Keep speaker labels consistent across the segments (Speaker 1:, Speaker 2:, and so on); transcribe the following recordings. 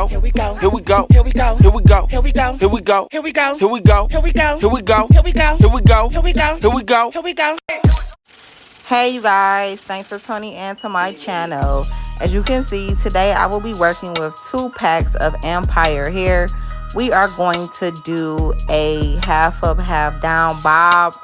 Speaker 1: go. Here we go. Here we go. Here we go. Here we go. Here we go. Here we go. Here we go. Here we go. Here we go. Here we go. Here we go. Here we go. Here we go. Here we go. Here we go.
Speaker 2: Hey you guys, thanks for tuning in to my channel. As you can see, today I will be working with 2 packs of Empire hair. We are going to do a half up, half down bob.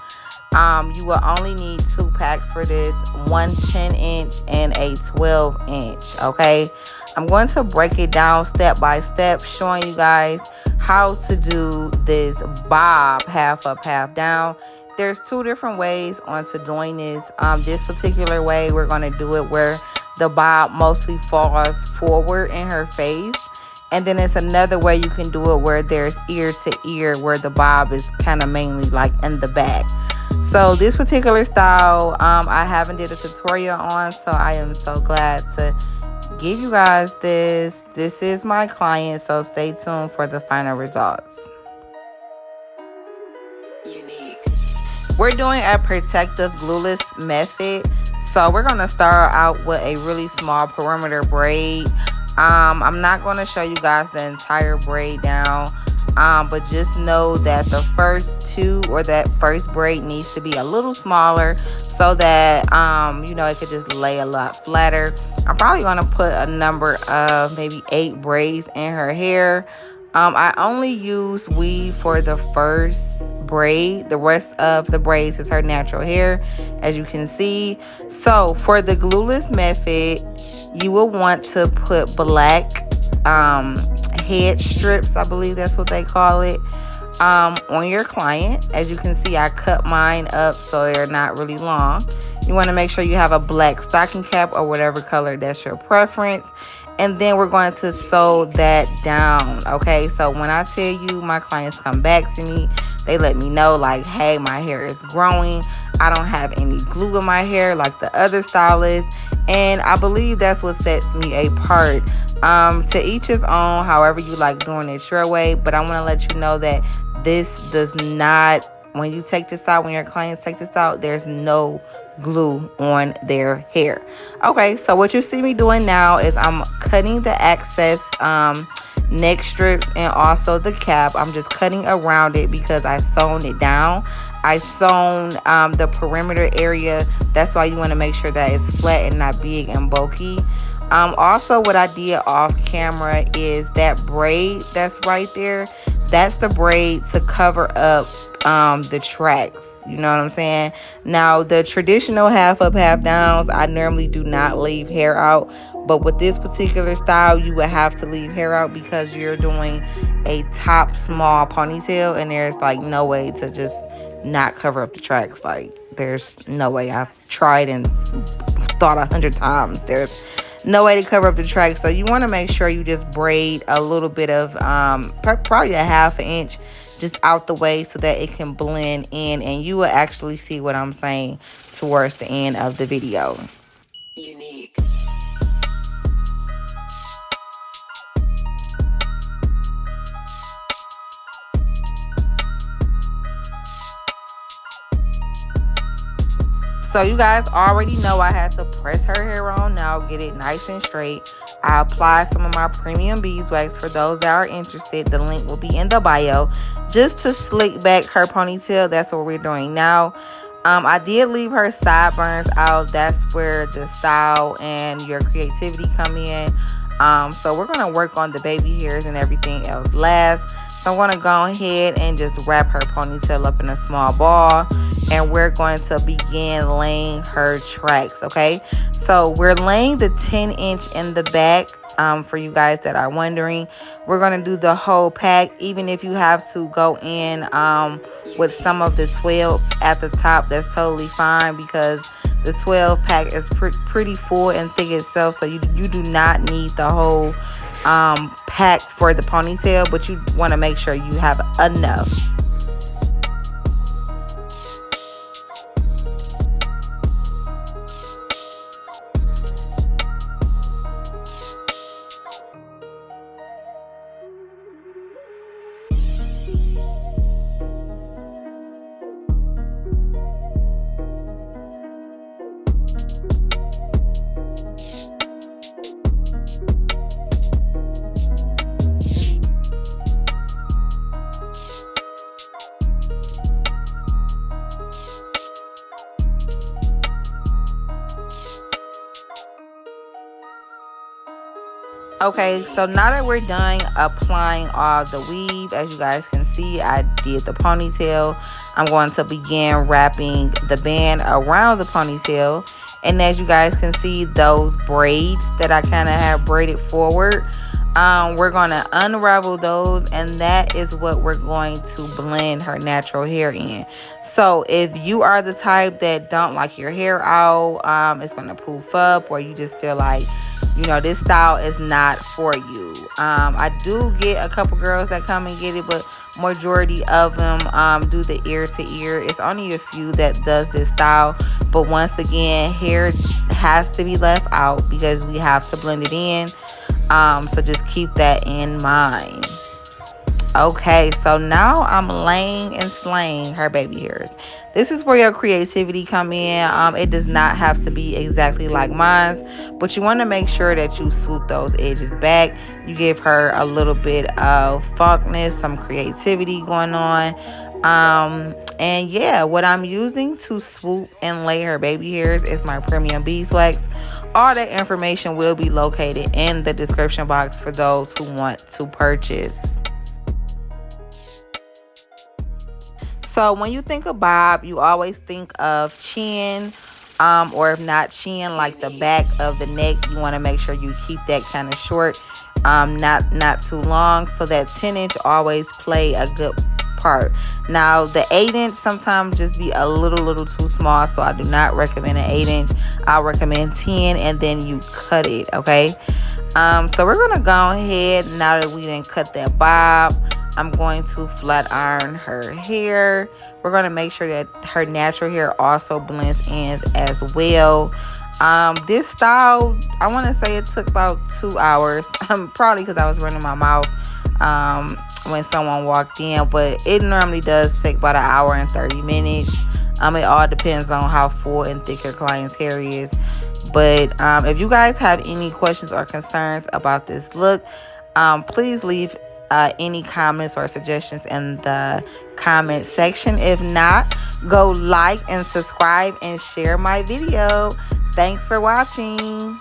Speaker 2: You will only need 2 packs for this, one 10-inch and a 12-inch. Okay, I'm going to break it down step by step, showing you guys how to do this bob half up, half down. There's 2 different ways onto doing this. This particular way, we're going to do it where the bob mostly falls forward in her face. And then it's another way you can do it where there's ear to ear, where the bob is kind of mainly like in the back. So this particular style, I haven't did a tutorial on, so I am so glad to give you guys this. This is my client, so stay tuned for the final results. We're doing a protective glueless method. So we're going to start out with a really small perimeter braid. I'm not going to show you guys the entire braid down, but just know that the first 2 or that first braid needs to be a little smaller so that you know, it could just lay a lot flatter. I'm probably going to put a number of maybe 8 braids in her hair. I only use weave for the first braid. The rest of the braids is her natural hair, as you can see. So for the glueless method, you will want to put black head strips, I believe that's what they call it, on your client. As you can see, I cut mine up so they're not really long. You want to make sure you have a black stocking cap or whatever color that's your preference. And then we're going to sew that down. Okay, so when I tell you, my clients come back to me, they let me know like, hey, my hair is growing, I don't have any glue in my hair like the other stylists. And I believe that's what sets me apart. To each his own, however you like doing it your way. But I want to let you know that this does not, when you take this out, when your clients take this out, there's no glue on their hair. Okay, so what you see me doing now is I'm cutting the excess neck strips and also the cap. I'm just cutting around it because I sewn it down. I sewn the perimeter area. That's why you want to make sure that it's flat and not big and bulky. Also, what I did off camera is that braid that's right there, that's the braid to cover up the tracks. You know what I'm saying? Now, the traditional half up, half downs, I normally do not leave hair out. But with this particular style, you would have to leave hair out because you're doing a top small ponytail. And there's like no way to just not cover up the tracks. Like, there's no way. I've tried and thought 100 times. There's no way to cover up the tracks. So you want to make sure you just braid a little bit of probably a ½ inch just out the way so that it can blend in, and you will actually see what I'm saying towards the end of the video.
Speaker 1: Unique.
Speaker 2: So you guys already know I had to press her hair on now, get it nice and straight. I applied some of my premium beeswax for those that are interested. The link will be in the bio. Just to slick back her ponytail, that's what we're doing now. I did leave her sideburns out. That's where the style and your creativity come in. So we're going to work on the baby hairs and everything else last. So I'm going to go ahead and just wrap her ponytail up in a small ball. And we're going to begin laying her tracks, okay? So we're laying the 10-inch in the back. For you guys that are wondering, we're going to do the whole pack. Even if you have to go in with some of the 12 at the top, that's totally fine, because the 12 pack is pretty full and thick itself, so you do not need the whole pack for the ponytail, but you want to make sure you have enough. Okay, so now that we're done applying all the weave, as you guys can see, I did the ponytail. I'm going to begin wrapping the band around the ponytail. And as you guys can see, those braids that I kind of have braided forward, we're going to unravel those, and that is what we're going to blend her natural hair in. So if you are the type that don't like your hair out, it's going to poof up, or you just feel like, you know, this style is not for you. I do get a couple girls that come and get it, but majority of them do the ear to ear. It's only a few that does this style, but once again, hair has to be left out because we have to blend it in. So just keep that in mind. Okay, so now I'm laying and slaying her baby hairs. This is where your creativity come in. It does not have to be exactly like mine, but you want to make sure that you swoop those edges back. You give her a little bit of funkness, some creativity going on. And yeah, what I'm using to swoop and lay her baby hairs is my premium beeswax. All that information will be located in the description box for those who want to purchase. So when you think of bob, you always think of chin, or if not chin, like the back of the neck. You want to make sure you keep that kind of short, not too long, so that 10-inch always play a good part. Now the 8-inch sometimes just be a little too small, so I do not recommend an 8-inch. I recommend 10, and then you cut it. Okay, so we're gonna go ahead, now that we didn't cut that bob, I'm going to flat iron her hair. We're going to make sure that her natural hair also blends in as well. This style, I want to say it took about 2 hours. Probably because I was running my mouth when someone walked in. But it normally does take about 1 hour and 30 minutes. It all depends on how full and thick your client's hair is. But if you guys have any questions or concerns about this look, please leave any comments or suggestions in the comment section. If not, go like and subscribe and share my video. Thanks for watching.